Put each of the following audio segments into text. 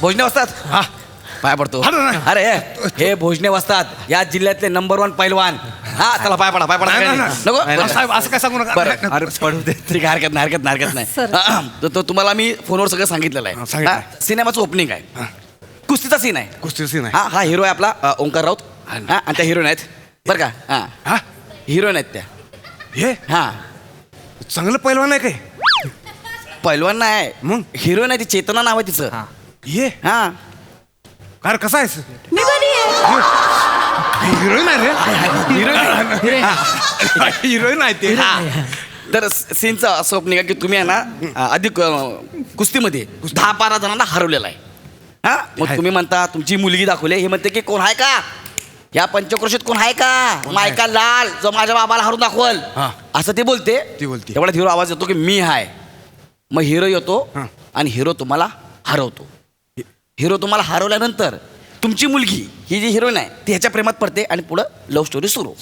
भोजने वस्ताद हा पाय पडतो. अरे हे भोजने वस्ताद या जिल्ह्यातले नंबर 1 पैलवान. हा चला पाय पडा नको साहेब असं काय सांगू नका. अरे पडू दे. ठीक आहे, हरकत नाही. तो तुम्हाला मी फोनवर सगळं सांगितलेलं आहे. सिनेमाचं ओपनिंग आहे, कुस्तीचा सीन आहे. कुस्ती सीन आहे. हा हिरो आहे आपला ओंकार राऊत. आणि त्या हिरोईन आहेत बरं का. हा हिरोईन आहेत त्या. हे हा चांगलं पैलवान आहे काय? पैलवान नाही मग हिरोईन आहे ती, चेतना नाव आहे तिचं. ये हा कार कसा आहेस? मी बरी आहे. हिरोईन आहे रे. हिरोईन आहे ते. तर सीनचं असं ओपनिंग आहे की तुम्ही आहे ना अधिक कुस्तीमध्ये 10-12 जणांना हरवलेला आहे. हा मग तुम्ही म्हणता तुमची मुलगी दाखवली, हे म्हणते की कोण आहे का या पंचक्रोशीत, कोण आहे का मायका लाल जो माझ्या बाबाला हरून दाखवल, असं ते बोलते. तेवढ्यात हिरो आवाज येतो की मी आहे. मग हिरो येतो आणि हिरो तुम्हाला हरवतो. हिरो तुम्हाला हरवल्यानंतर तुमची मुलगी ही जी हिरोईन आहे ती ह्याच्या प्रेमात पडते आणि पुढं लव्ह स्टोरी सुरू.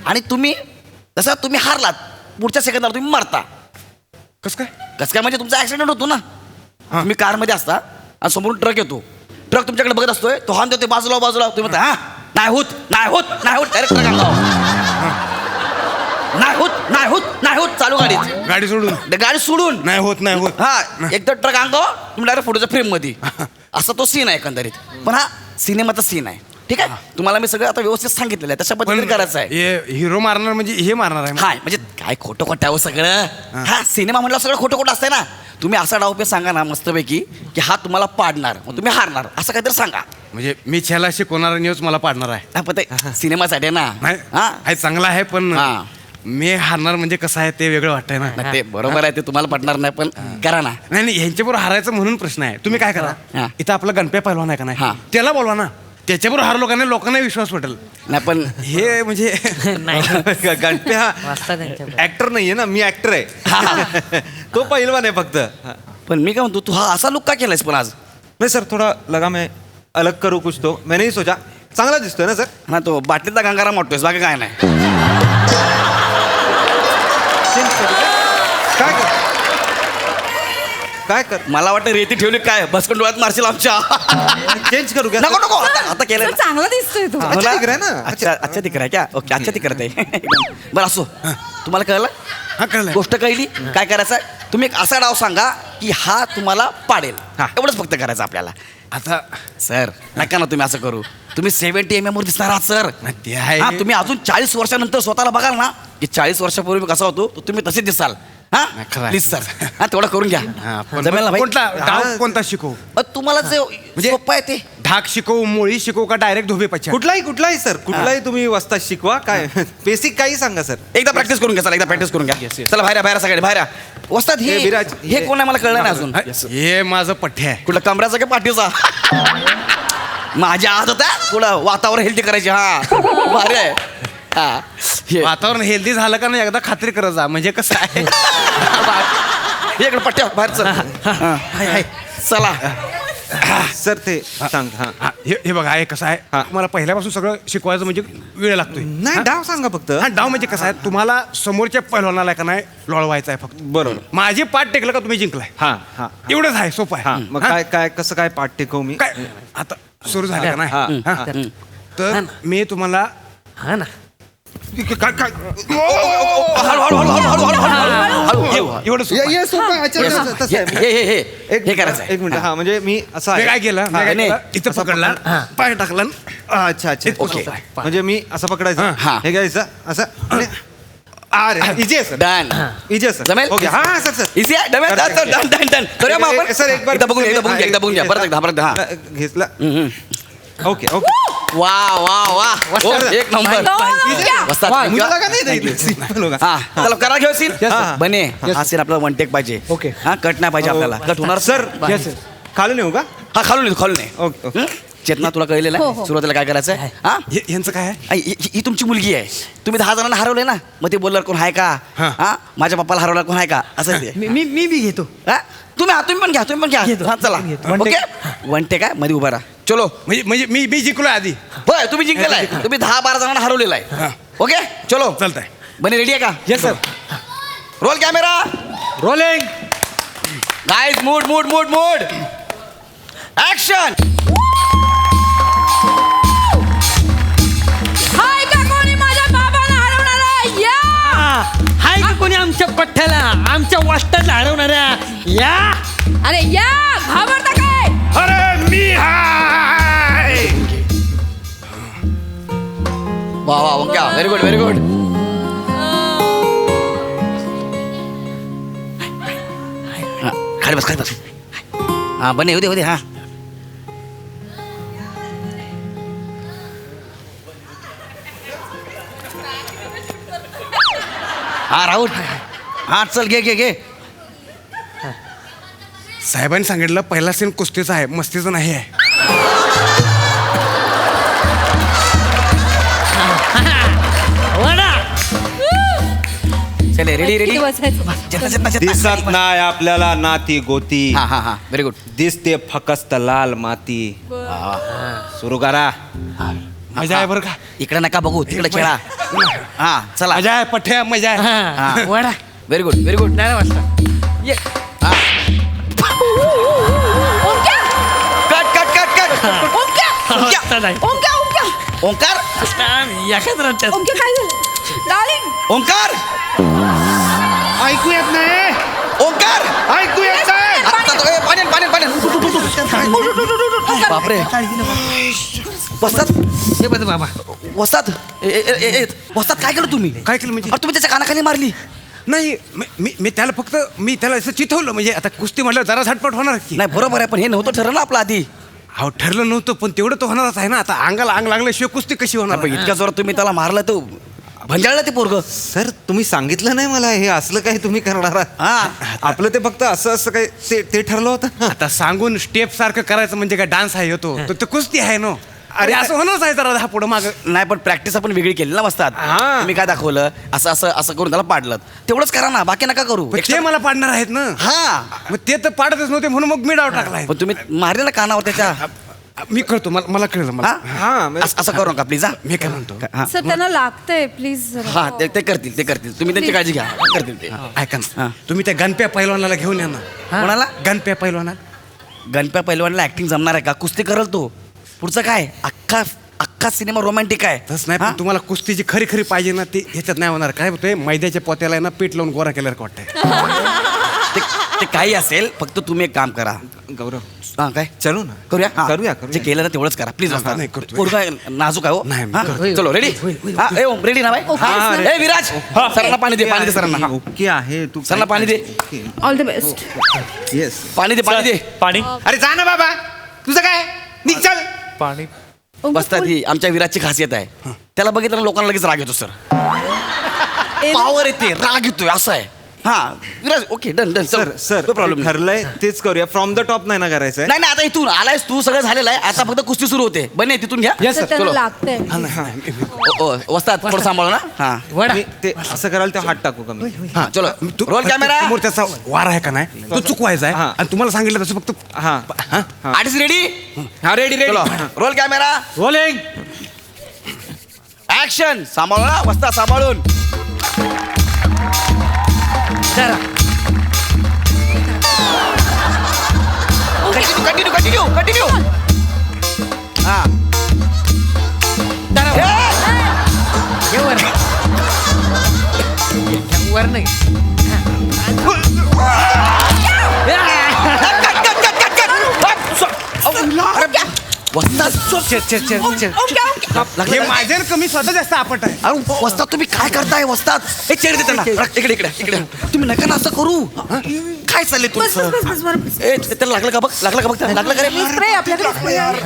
आणि तुम्ही जसं तुम्ही हारलात पुढच्या सेकंदाला तुम्ही मरता. कसं काय म्हणजे तुमचा ऍक्सिडेंट होतो ना. तुम्ही कारमध्ये असता आणि समोरून ट्रक येतो, ट्रक तुमच्याकडे बघत असतोय, तो हॉर्न देतोय बाजूला तुम्ही म्हणता हा नाही होत डायरेक्ट ट्रक नाही होत चालू गाडी सोडून नाही होत हा एकदा ट्रक आणतो तुम्ही डायरेक्ट फोटोच्या फ्रेम मध्ये. असा तो सीन आहे एकंदरीत. पण हा सिनेमाचा सीन आहे. ठीक आहे, तुम्हाला मी सगळं आता व्यवस्थित सांगितलेलं आहे, तशा पद्धतीने करायचं आहे. हिरो मारणार म्हणजे हे मारणार आहे. काय म्हणजे काय खोटं खोटं सगळं. हा सिनेमा म्हटलं सगळं खोटं असतंय ना. तुम्ही असा डावपे सांगा ना मस्तपैकी की हा तुम्हाला पाडणार, मग तुम्ही हारणार, असं काहीतरी सांगा. म्हणजे मी छेला शिकवणारा न्यूज मला पाडणार आहे. पण ते सिनेमासाठी ना. नाही चांगला आहे पण मी हारणार म्हणजे कसं आहे ते वेगळं वाटतंय ना. ते बरोबर आहे, ते तुम्हाला पटणार नाही पण करा ना. नाही ह्यांच्याबरोबर हारायचं म्हणून प्रश्न आहे. तुम्ही काय करा, इथं आपला गणप्या पहिलवान आहे का नाही, त्याला बोलवा ना. त्याच्याबरोबर हारलो का नाही लोकांना विश्वास वाटेल. नाही पण हे म्हणजे गणप्या ऍक्टर नाहीये ना, मी ऍक्टर आहे. तो पहिलवान आहे फक्त. पण मी काय म्हणतो, तू हा असा लुक का केलायस पण आज? नहीं सर, थोड़ा लगा मैं अलग करूँ कुछ, तो मैंने ही सोचा. चांगला दिसतोय ना सर. ना तो बाटलीतला गंगाराम वाटतोयस, बाकी काय नाही. काय कर मला वाटतं रेती ठेवली काय भस्कन डोळ्यात मारशील आमच्या. चेंज करू क्या? नको आता केलं सर, चांगला दिसतोय तू. अच्छा दिख रहा है ना. अच्छा दिख रहा है क्या? ओके अच्छा दिख रहा है. बरं असो, तुम्हाला कळलं? हा कळलं. गोष्ट कळली. काय करायचं आहे, तुम्ही एक असा डाव सांगा की हा तुम्हाला पाडेल. एवढंच फक्त करायचं आपल्याला. आता सर नका ना तुम्ही असं करू. तुम्ही 70 mm वर दिसणार आहात सर. ते आहे. हा तुम्ही अजून 40 वर्षानंतर स्वतःला बघाल ना की 40 वर्षापूर्वी कसा होतो, तर तुम्ही तसेच दिसाल. हा प्लीज सर, हा तेवढं करून घ्या. जमेल ना भाई? कोणता डाव कोणता शिकवू? तुम्हाला जे सोपं आहे ते. ढाक शिकवू, मोळी शिकवू का डायरेक्ट धोबे पच्छा? कुठलाही सर, कुठलाही तुम्ही वस्ताद शिकवा. काय बेसिक काही सांगा सर. एकदा प्रॅक्टिस करून घ्या. चला एकदा प्रॅक्टिस करून घ्या. चला बाहेर सगळे बाहेर. वस्ताद हे विराज, हे कोण आहे मला कळलं नाही अजून. हे माझं पठ्य आहे. कुठला कमराचा का पाठीचा? माझ्या आत होता कुठं वातावरण हेल्दी करायचे. हा भारी आहे. हा वातावरण हेल्दी झालं का नाही एकदा खात्री करत जा. म्हणजे कसं आहे, इकडे पट्ट्या बाहेर चला. सर ते सांग. हे बघा आहे कसं आहे, तुम्हाला पहिल्यापासून सगळं शिकवायचं म्हणजे वेळ लागतोय. नाही डाव सांगा फक्त. हा डाव म्हणजे कसं आहे, तुम्हाला समोरच्या पहिलवानाला का नाही लोळवायचं आहे फक्त. बरोबर. माझी पाठ टेकलं का तुम्ही जिंकलाय. हा एवढंच आहे, सोपं आहे. मग काय कसं काय पाठ टेकवू मी? काय आता सुरू झालं का नाही, तर मी तुम्हाला हा ना. एवढं हे करायचं. एक मिनिट. हा म्हणजे मी असं आहे. काय केलं, इथं पकडला, पाय टाकला. अच्छा ओके. म्हणजे मी असं पकडायचं, हे घ्यायचं असं. अरे इजी आहे सर. डन. इजी आहे सर. जमेल? ओके. हा सर इझी आहे. डन. करूया मग आपण. सर एक बार एकदा बघून घ्या परत एकदा. घेतला. ओके. वा एक नंबर. चला करा घेऊ सीन. बने हा सीन आपला वन टेक पाहिजे. ओके. हा कट नाही पाहिजे आपल्याला. कट होणार सर. खाली येऊ का? हा खालून नाही. ओके. चेतना तुला कळलेलं आहे सुरुवातीला काय करायचं आहे. हा यांचं काय आहे, ही तुमची मुलगी आहे. तुम्ही 10 जणांना हरवले ना, मग ते बोलणार कोण आहे का, हा माझ्या पप्पाला हरवला कोण आहे का, असं ते. मी बी घेतो. तुम्ही पण घ्या. हा चला ओके. वन टेक आहे, मध्ये उभा राहा. चलो. म्हणजे मी जिंकलो आधी. होय तुम्ही जिंकलेला आहे. तुम्ही 10-12 जणांना हरवलेला आहे. ओके चलो. चालतंय. बने रेडी आहे का? Yes sir. Roll camera. Rolling. Guys mood action. Action. हाय का कोणी माझ्या बाबाला हरवणारा या हाय की कोणी आमच्या पठ्ठ्याला आमच्या वाष्टाला हरवणाऱ्या या. अरे या घाबरता काय अरे मी हाय. वा वा ओंक्या व्हेरी गुड व्हेरी गुड. खाली बस खाली बस. हा बने होते होते. हा हा राहुल. हा चल घे घे घे. साहेबांनी सांगितलं पहिला सीन कुस्तीचा आहे, मस्तीचा नाही आहे. वडा. चले रेडी रेडी. किती बसायचं? दिसत नाही आपल्याला नाती गोती, हा हा हा व्हेरी गुड. दिसते फकस्त लाल माती. सुरू करा. मजा आहे बरं का. इकडे नका बघू तिकडे खेळा. हा चला. मजा आहे पठ्या, मजा आहे. हा, vada. Very good very good. नाही वाजता. ये. ओंक्या कट कट कट कट. ओंक्या वाजता नाही. ओंक्या ओंक्या ओंकार एकाच राज्यात. ओंक्या काय झालं डार्लिंग ओंकार ऐकू येत नाही, ओंकार. ऐकू येत नाही. आता तो ए, पाण्यात पाण्यात पाण्यात. बापरे वस्तात हे बघ बाबा. वस्तात वस्तात काय केलं तुम्ही? काय केलं म्हणजे? अरे तुम्ही त्याच्या कानाखाली मारली. नाही मी त्याला फक्त असं चिथवलं, म्हणजे आता कुस्ती म्हटलं जरा झटपट होणार की. नाही बरोबर आहे पण हे नव्हतं ठरलं ना आपलं आधी. अहो ठरलं नव्हतं पण तेवढं तर होणारच आहे ना. आता अंगाला अंग लागल्याशिवाय कुस्ती कशी होणार? पण इतक्या जोरात तुम्ही त्याला मारलं तर भंजाळलं ते पोरग. सर तुम्ही सांगितलं नाही मला हे असलं काही तुम्ही करणार आहात. हा आपलं ते फक्त असं असं काही ते ठरलं होतं. आता सांगून स्टेप सारखं करायचं म्हणजे काय डान्स आहे येतो तर कुस्ती आहे नो. अरे असं होणारच आहे जरा पुढं मागं. नाही पण प्रॅक्टिस आपण वेगळी केली ना वस्तात. हा. तुम्ही काय दाखवलं असं असं असं करून त्याला पाडलं तेवढंच करा ना बाकी नका करू. पण ते मला पाडणार आहेत ना. हा मग ते तर पाडतच नव्हते म्हणून मग मी डाव टाकलाय. पण तुम्ही मारले ना कानावर त्याच्या. मी करतो, मला कळलं मला. हा असं करू नका प्लीज. हा मी काय म्हणतो हा सर त्यांना लागतंय प्लीज हा ते करतील ते करतील. तुम्ही त्यांची काळजी घ्या करतील ते. ऐका हा. ना, तुम्ही त्या गणप्या पैलवानाला घेऊन या ना. कोणाला? गणप्या पैलवानाला. गणप्या पैलवानला ऍक्टिंग जमणार आहे का? कुस्ती करल तो. पुढचं काय अख्खा सिनेमा रोमॅन्टिक आहे. तसं नाही पण तुम्हाला कुस्तीची खरी खरी पाहिजे ना, ती ह्याच्यात नाही होणार. काय होतंय मैद्याच्या पोत्याला आहे ना पीठ लावून गोरा केल्यावर वाटतंय. ते काही असेल फक्त तुम्ही एक काम करा. गौरव हा काय चलू ना. करूया हा. करूया. जे केलं ना तेवढंच करा प्लीज. हा, नाही, करतोय. पोरगा नाजूक आहे हो. नाही, मी हा? करतोय. चलो रेडी. हा ए ओम रेडी ना भाई. Okay, हा, sir. ए विराज सरांना पाणी दे पाणी दे सरांना. हा. ओके आहे तू सरांना पाणी दे. All the best yes. पाणी दे पाणी दे. पाणी. अरे जा ना बाबा तुझं काय निघ चल. पाणी. बसतात ही आमच्या विराजची खासियत आहे. त्याला बघितलं ना लोकांना लगेच राग येतो सर. पावर येते राग येतोय असं आहे. हा Viraj okay done done sir problem ठरलंय तेच करूया. फ्रॉम द टॉप नाही ना करायचंय. नाही नाही आता इथून आलायस तू सगळं झालेलं आहे. आता फक्त कुस्ती सुरू होते. बने तिथून घ्या. सर त्यांना लागतंय वस्तात थोडं सांभाळू ना. हा वडा. मी ते असं कराल ते हात टाकू का मी? हा चलो रोल कॅमेरा. समोर त्याचा वार आहे का नाही तो चुकवायचा आहे. हा. आणि तुम्हाला सांगितलं तसं फक्त हा हा? Artist ready. हा रेडी चलो ready. Roll camera rolling. Action. सांभाळू ना वस्तात सांभाळून. जरा. Continue continue continue. हा जरा. ए! हे वर. वर नाही. Cut, cut, cut, cut, cut. हट, अरे, वस्तात लागलं हे का? माझ्या कमी स्वतः जास्त आपट आहे. अरे वस्तात तुम्ही काय करताय वस्तात? हे चेड देते ना इकडे इकडे इकडे. तुम्ही नका ना असं करू. काय चाललंय बस बस बस तुमचं? बस ए त्याला लागलं का बघ लागलं का बघ त्याला? लागलं का रे? स्प्रे आपल्याकडे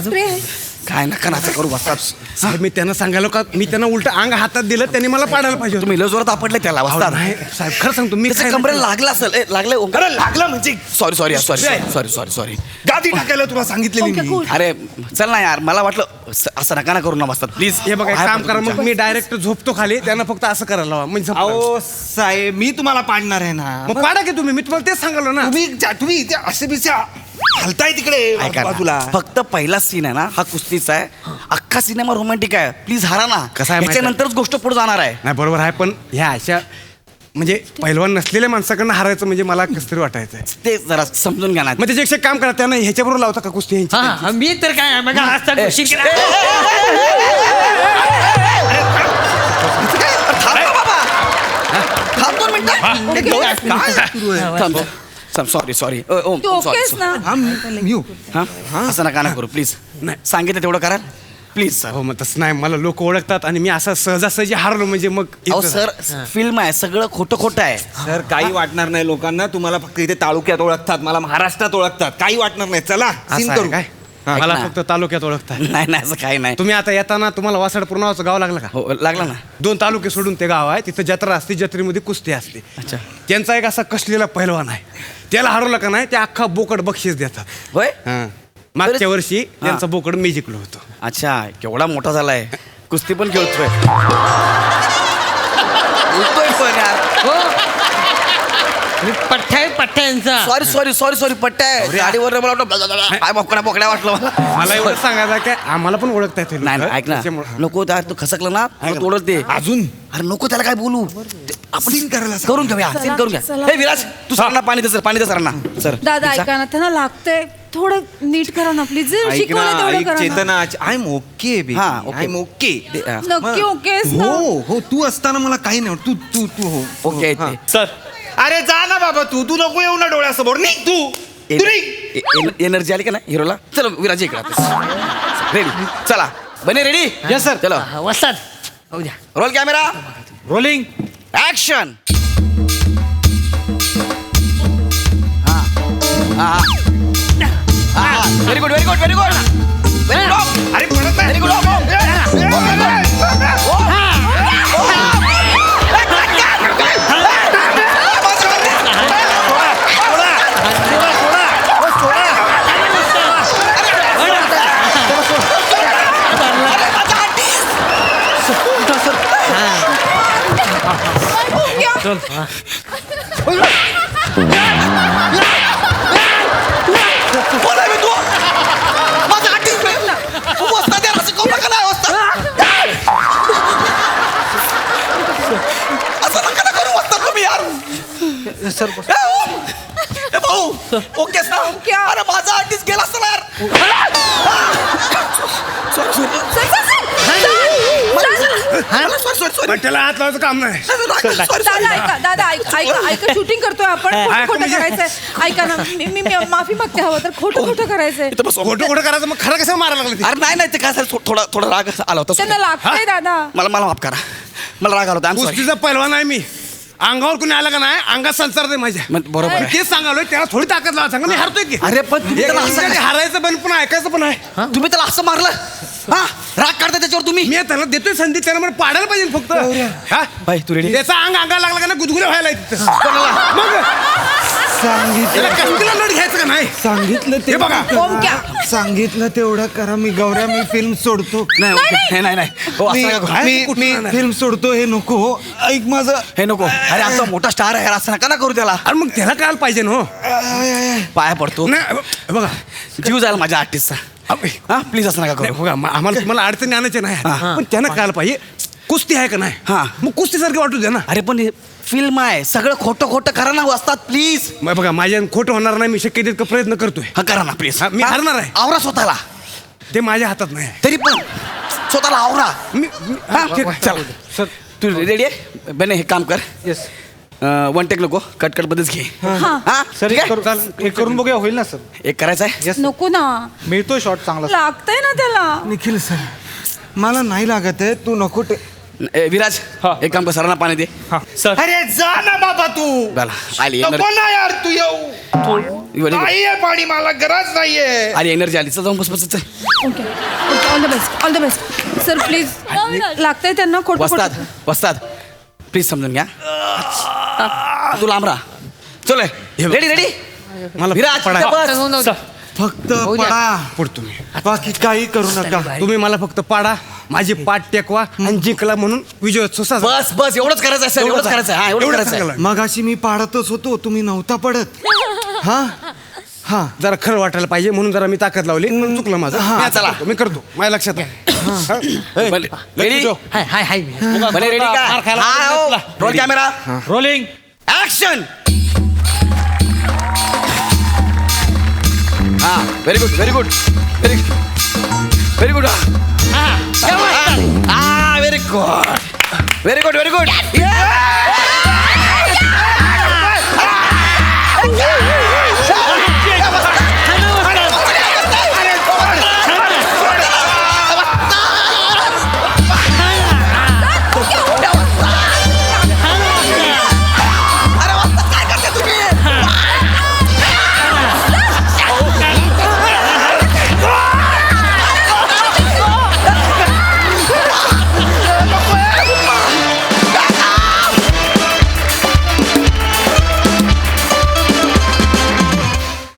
स्प्रे आहे काय नका ना असं करू वस्तात. साहेब मी त्यांना सांगायला का मी त्यांना उलट अंग हातात दिलं त्यांनी मला पाडायला पाहिजे होतं. तुम्ही लय जोरात आपडले त्याला अहो, वस्तात. नाही साहेब खरं सांगतो मी त्याच्या काय कमरेला लागलं असेल. ए लागलं ओंकार लागलं म्हणजे sorry sorry sorry sorry sorry sorry. गादी टाकायला तुला सांगितलेली ओके मी. कूल अरे चल ना यार मला वाटलं असं नका ना करू ना वस्तात प्लीज. हे बघा एक काम करा मग मी डायरेक्ट झोपतो खाली त्यांना फक्त असं करायला लावा म्हणजे संपलं. अहो साहेब मी तुम्हाला पाडणार आहे ना. मग पाडा की तुम्ही मी तुम्हाला तेच सांगालो ना. तुम्ही इथे असे बिसे हलताय तिकडे ऐका बाजूला. ना, फक्त पहिला सीन आहे ना हा कुस्तीचा आहे. अख्खा सिनेमा रोमॅन्टिक आहे. प्लीज हारा ना. कसं आहे माहिती आहे? त्याच्यानंतरच गोष्ट पुढे जाणार आहे. नाही बरोबर आहे पण ह्या अशा म्हणजे पहिलवान नसलेल्या माणसाकडनं हारायचं म्हणजे मला कसं तरी वाटायचं ते जरा समजून घ्या ना. मग त्याच्यापेक्षा काम करा, त्यांना ह्याच्याबरोबर लावता का कुस्ती ह्यांची? हा मी तर काय बघा असता शिकला थांब 2 मिनिटं. सॉरी तू ओकेस ना? असं नका ना करू प्लीज. नाही. सांगितलं तेवढं कराल प्लीज सर. हो मग तसं नाही, मला लोक ओळखतात आणि मी असं सहजासहजी हारलो म्हणजे मग अहो इथं- सर फिल्म आहे, सगळं खोटं आहे. सर काही वाटणार नाही लोकांना, तुम्हाला फक्त इथे तालुक्यात ओळखतात, मला महाराष्ट्रात ओळखतात, काही वाटणार नाही. चला असं सीन आहे करू. काय? हा. मला ऐक ना. फक्त तालुक्यात ओळखतात. नाही असं काही नाही. तुम्ही आता येताना तुम्हाला वासाडपूर नावाचं गाव लागलं का? हो लागला ना. 2 तालुके सोडून ते गाव आहे, तिथं जत्रा असते, जत्रेमध्ये कुस्ती असते. अच्छा. त्यांचा एक असा कसलेला पहिलवान आहे, त्याला हरवलं का नाही ते अख्खा बोकड बक्षीस देतात. होय. हा. मागच्या वर्षी त्यांचा बोकड मी जिंकलो होतो. अच्छा केवढा मोठा झालाय, कुस्ती पण खेळतोय. उठतोय पण यार. सॉरी पट्ट्या आहे गाडीवर मला वाटलं काय बोकड्या वाटलं मला. मला एवढं सांगायचं काय, आम्हाला पण ओळखता येते नाही ऐक ना, नको त्या तू खसकलं ना तोडत दे अजून अरे नको त्याला काय बोलू ते आपण सीन करायला करून घेऊया सीन करून घ्या. चला. हे विराज तू सरांना पाणी दे सरांना सर. दादा ऐका ना, त्यांना लागतंय थोडं नीट करा ना प्लीज. शिकवलं तेवढं करा ना. चेतना आय एम ओके हा, okay. I am okay. नक्की ओकेस ना? हो तू असताना मला काही नाही तू तू तू हो ओके हा. सर अरे जा ना बाबा, तू नको येऊ ना डोळ्यासमोर, निघ तू. एनर्जी आली का ना हिरोला. चलो विराज इकडे रेडी चला बने रेडी. Yes sir. चलो वस्ताद हो द्या. Role camera rolling action. Very good अरे पडत नाही. Very good. चल कोण आहे बे तू? माझा artist बे. तू वस्ताद आहे, असं करू नका ना, वस्ताद. असं नका ना करू, वस्ताद तुम्ही यार. ए भाऊ ओकेस ना? अरे माझा आर्टिस्ट गेला असता ना यार. सॉरी पण त्याला हात लावायचं काम नाही. दादा ऐका शूटिंग करतोय आपण. खोटं करायचंय. ऐका ना, मी माफी मागते, हवं तर खोटं करायचंय. खोटं करायचं मग खरं कसं मारायला लागलं ते? अरे नाही ते काय झालं, थोडा राग आला होता. त्यांना लागतंय दादा. मला माफ करा, मला राग आला होता. I'm sorry. कुस्तीचा पहिलवान आहे मी. अंगावर कोणी आलं का नाही, अंगात संसार दे माझ्या. बरोबर आहे. तेच सांगालोय, त्याला थोडी ताकद लावा. सांगा मी हारतोय की. अरे पण तुम्ही त्याला असं एक हारायचं पण पण ऐकायचं पण आहे. तुम्ही त्याला असं मारलं हा, राग काढता त्याच्यावर तुम्ही. मी त्याला देतोय संधी, त्याला मला पाडायला पाहिजे फक्त. हा? बाई तू रेडी? त्याचा अंगाला लागला का ना गुदगुल्या व्हायला तिथं. सांगितलं त्याला कसलीला लढ घ्यायचं का नाही? सांगितलं हे बघा ओमक्या. सांगितलं तेवढं करा. मी गौऱ्या मी फिल्म सोडतो. नाही okay. नाही हो, असं नका करू. मी फिल्म सोडतो. हे नको हो. ऐक माझं. हे नको. अरे आमचा मोठा स्टार आहे, असं नका ना करू त्याला. अरे मग त्याला कळायला पाहिजे ना हो. पाया पडतो, नाही हे बघा जीव जायला माझ्या आर्टिस्टचा. हा प्लीज असं नका नाही, करू. बघा आम्हाला तुम्हाला अडचणी आणायचे नाही हा. पण त्यांना कळायला पाहिजे कुस्ती आहे का नाही. हा. मग कुस्तीसारखं वाटू द्या ना. अरे पण फिल्म आहे, सगळं खोटं करा ना असतात प्लीज. मग बघा माझ्या खोटं होणार नाही, मी शक्य तितकं प्रयत्न करतोय. हा करा ना प्लीज. हा, मी हारणार आहे. आवरा स्वतःला, ते माझ्या हातात नाही. तरी पण स्वतःला आवरा. हा, ठीक आहे, चला. सर तू रेडी आहे? बने हे काम कर. येस 1 टेक नको, कट मध्येच घे. हा. हा सर ठीक आहे? एक करून बघूया, होईल ना सर? एक करायचं आहे. नको ना, मिळतोय शॉट चांगला. लागतंय ना त्याला. निखिल सर मला नाही लागत आहे, तू नको ते. विराज एक काम कर, सरांना पाणी दे. सर अरे जा ना बाबा तू. झाला आली नको ना यार तू येऊ. नाहीये पाणी, मला गरज नाहीये. आली एनर्जी आली. चल जाऊन बस चल. Okay all the best sir please. लागतंय त्यांना वस्ताद प्लीज समजून घ्या. तू लांब राहा. चल रेडी मला विराज पडायला- इथं बस. फक्त पडा, पडतो मी. बाकी काही करू नका. तुम्ही मला फक्त पाडा, माझी पाठ टेकवा आणि जिंकला म्हणून विजयोत्सव साजरा. बस एवढंच करायचं आहे सर, एवढंच करायचं आहे. हा एवढं एवढं करायचं आहे. सांगायला. मगाशी मी पाडतच होतो, तुम्ही नव्हता पडत. हा हा जरा खरं वाटायला पाहिजे म्हणून जरा मी ताकद लावली म्हणून चुकलं माझं मी आता चला. करतो, मी करतो माझ्या लक्षात आहे. रेडी हाय हाय हाय भले रेडी मार का खायला हा, हो. रोल कॅमेरा रोलिंग ऍक्शन हा very good very good very very good हा व्हेरी गुड व्हेरी गुड